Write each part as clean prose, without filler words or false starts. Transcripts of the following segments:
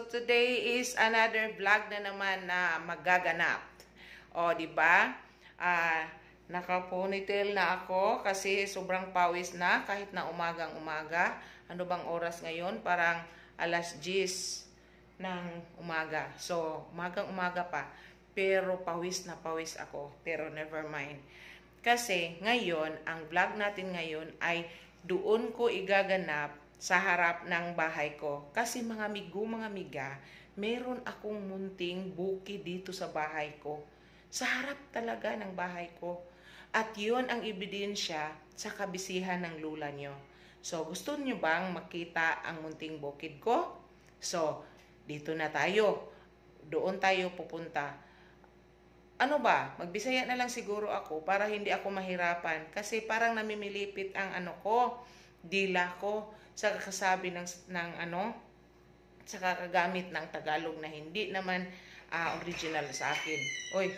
today is another vlog na naman na magaganap. O, di ba? Naka-ponytail na ako kasi sobrang pawis na kahit na umagang-umaga. Ano bang oras ngayon? Parang alas 10 ng umaga. So, umagang-umaga pa. Pero pawis na pawis ako. Pero never mind. Kasi ngayon, ang vlog natin ngayon ay doon ko igaganap sa harap ng bahay ko. Kasi mga miga, meron akong munting bukid dito sa bahay ko. Sa harap talaga ng bahay ko. At yun ang ebidensya sa kabisihan ng lula nyo. So, gusto nyo bang makita ang munting bukid ko? So, dito na tayo. Doon tayo pupunta. Ano ba? Magbisaya na lang siguro ako para hindi ako mahirapan. Kasi parang namimilipit ang dila ko sa kakasabi sa kakagamit ng Tagalog na hindi naman original sa akin. Oy,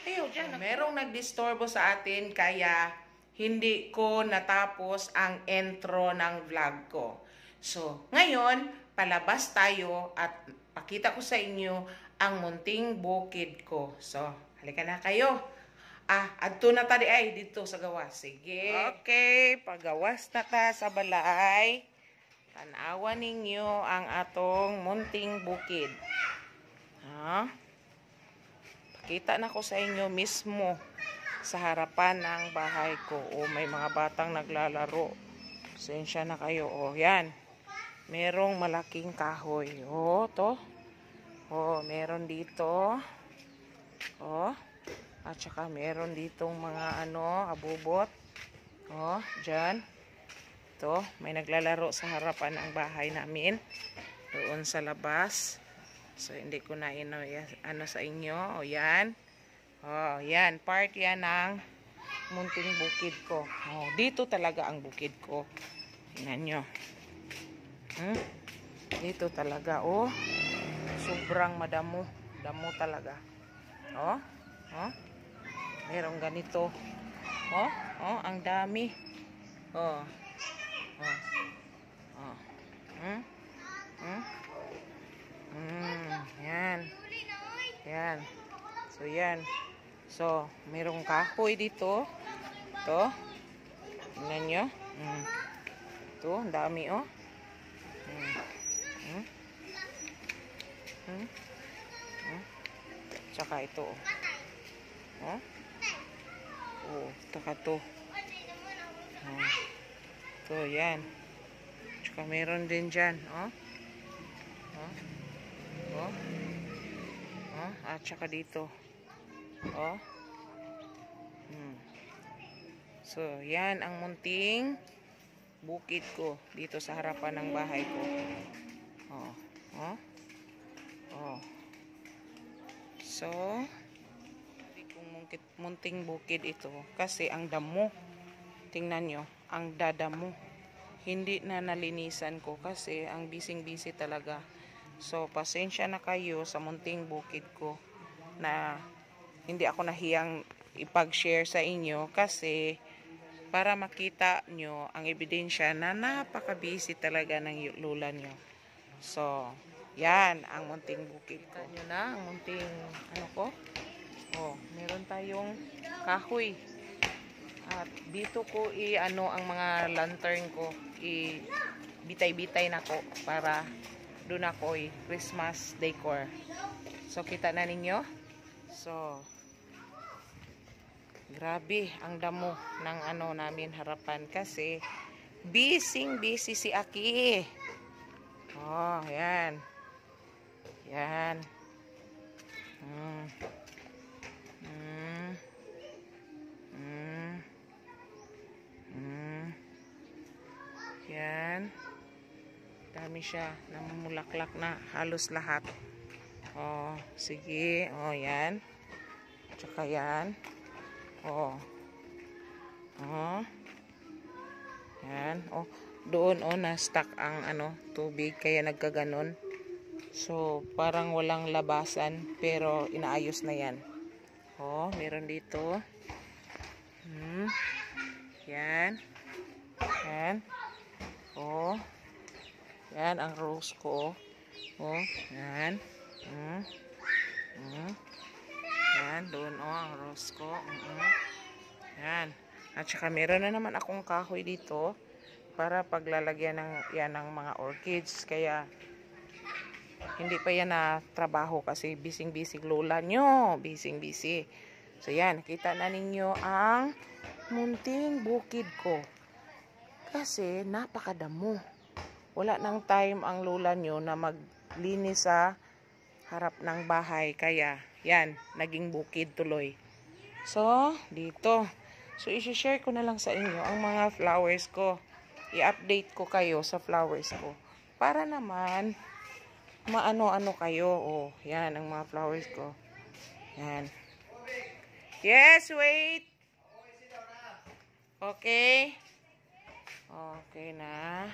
ayaw dyan. Merong nagdisturbo sa atin kaya hindi ko natapos ang intro ng vlog ko. So, ngayon, palabas tayo at pakita ko sa inyo ang munting bukid ko. So, halika na kayo. Adto na tadi ay dito sa gawas. Sige. Okay, pagawas na ta sa balay. Tanawan ninyo ang atong munting bukid. Pakita na ko sa inyo mismo sa harapan ng bahay ko. May mga batang naglalaro. Sensya na kayo. Yan. Merong malaking kahoy. To. Meron dito. At saka meron ditong mga abubot. Dyan. Ito, may naglalaro sa harapan ng bahay namin. Doon sa labas. So, hindi ko na sa inyo. Yan. Yan. Part yan ng munting bukid ko. Dito talaga ang bukid ko. Tingnan nyo. Dito talaga. Sobrang madamo. Damo talaga. Merong ganito. Ang dami. Yan. Yan. So, yan. So, merong kahoy dito. Ito. Tingnan nyo. Ito, ang dami, Tsaka ito, taka to. Ito, yan. Tsaka meron din dyan, at tsaka dito. So, yan ang munting bukid ko dito sa harapan ng bahay ko. So, munting bukid ito kasi ang damo, tingnan nyo, ang dadamo. Hindi na nalinisan ko kasi ang bising-busy talaga. So, pasensya na kayo sa munting bukid ko na hindi ako nahiyang ipag-share sa inyo kasi para makita nyo ang ebidensya na napaka-busy talaga ng lula nyo. So, yan ang munting bukid ko. Kita nyo na ang munting meron tayong kahoy. At dito ko ang mga lantern ko, bitay-bitay na ko para doon ako Christmas decor. So, kita na ninyo. So, grabe ang damo ng namin harapan kasi busy si Aki. Yan. Yan. Yan. Dami siya. Namumulaklak na halos lahat. Sige. Yan. Tsaka yan. Yan. Doon, na-stuck ang tubig. Kaya nagkaganon. So, parang walang labasan. Pero, inaayos na yan. Meron dito. Yan. Yan. Yan ang rose ko. Oh, yan. Yan, doon ang rose ko. Yan. At saka meron na naman akong kahoy dito para paglalagyan ng mga orchids. Kaya hindi pa yan na trabaho kasi bising-bising lola nyo. Bising-busy. So yan, nakita na ninyo ang munting bukid ko. Kasi napakadamo. Wala nang time ang lola nyo na maglinis sa harap ng bahay. Kaya yan, naging bukid tuloy. So, dito. So, isi-share ko na lang sa inyo ang mga flowers ko. I-update ko kayo sa flowers ko. Para naman, maano-ano kayo. Oh, yan ang mga flowers ko. Yan. Yes, wait. Okay. Okay na.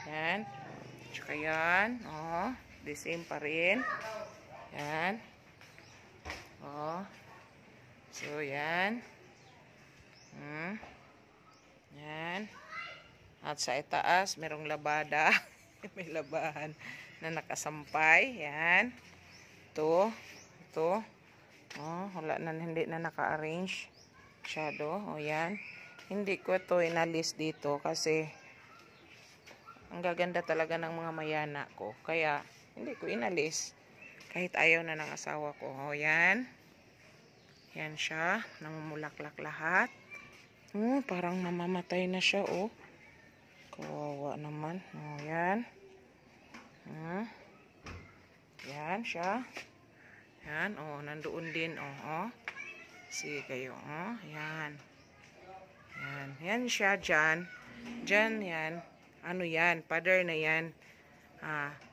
Yan. Tsaka yan. Oh, the same pa rin. Yan. Oh. So, yan. Yan. At sa itaas, merong labada. May labahan na nakasampay. Yan. Ito. Ito. Oh, wala na, hindi na naka-arrange. Shadow. O, yan. Hindi ko ito inalis dito kasi ang gaganda talaga ng mga mayana ko. Kaya, hindi ko inalis. Kahit ayaw na ng asawa ko. O, yan. Yan siya. Namumulaklak lahat. Parang mamamatay na siya, oh. Kawawa naman. Oh, yan. Yan siya. Yan, oh, nandoon din, oh. Sige kayo, oh. Yan. Yan. Yan siya dyan. Dyan, yan. Ano yan? Pader na yan.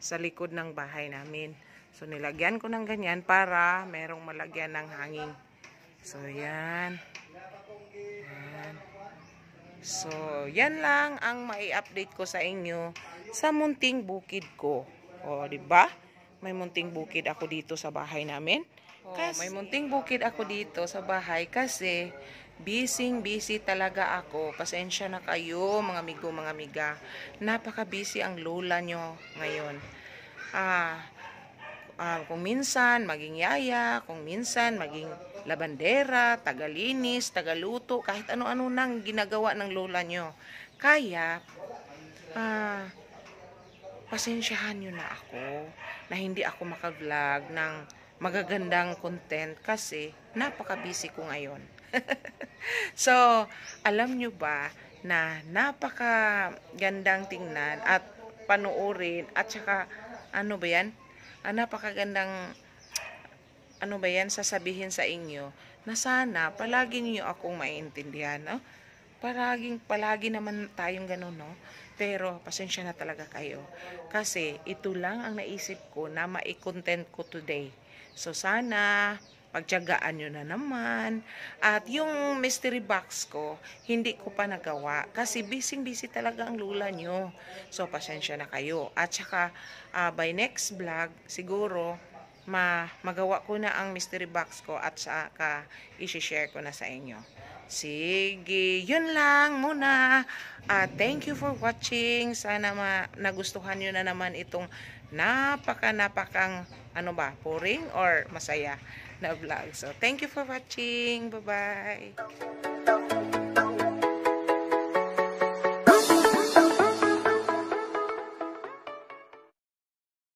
Sa likod ng bahay namin. So, nilagyan ko ng ganyan para merong malagyan ng hanging. So, yan. Yan. So, yan lang ang mai-update ko sa inyo sa munting bukid ko. O, diba? May munting bukid ako dito sa bahay namin. May munting bukid ako dito sa bahay kasi busy talaga ako. Pasensya na kayo, mga amigo, mga amiga. Napaka-busy ang lola nyo ngayon. Kung minsan maging yaya, kung minsan maging labandera, tagalinis, tagaluto, kahit ano-ano nang ginagawa ng lola nyo. Kaya, pasensyahan nyo na ako na hindi ako maka-vlog ng magagandang content kasi napaka-busy ko ngayon. So, alam nyo ba na napakagandang tingnan at panuorin at saka, ano ba yan? Napakagandang, ano ba yan, sasabihin sa inyo na sana palagi niyo akong maintindihan, no? Palagi naman tayong ganun, no? Pero, pasensya na talaga kayo. Kasi, ito lang ang naisip ko na mai-content ko today. So, sana, pagtiyagaan nyo na naman. At yung mystery box ko, hindi ko pa nagawa. Kasi, busy talaga ang lula nyo. So, pasensya na kayo. At saka, by next vlog, siguro, magawa ko na ang mystery box ko at saka, isi-share ko na sa inyo. Sige, yun lang muna. Thank you for watching. Sana nagustuhan nyo na naman itong napakang boring or masaya na vlog. So, thank you for watching. Bye-bye.